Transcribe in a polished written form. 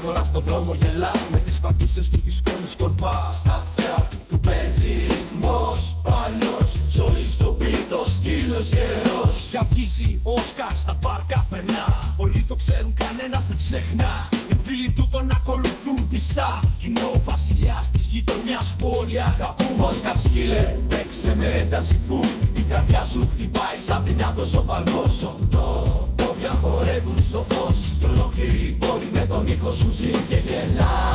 γρήγορα στον δρόμο γελά, με τις πατούσες του τις σκόνης σκορπά. Στα αυτιά του παίζει ρυθμός παλιός, ζωή στο πίτο, σκύλος γερός. Για βγίζει ο Όσκαρ στα πάρκα περνά, όλοι το ξέρουν, κανένας δεν ξεχνά. Οι φίλοι του τον ακολουθούν πιστά, είναι ο βασιλιάς της γειτονιάς που όλοι αγαπούν. Όσκαρ σκύλε, παίξε με ένταση φου, η καρδιά σου χτυπάει σαν δυνατός ο παλμός. Οκτώ πόδια χορεύουν στο φως, κι ολόκληρη η πόλη με τον ήχο σου ζει και γελά.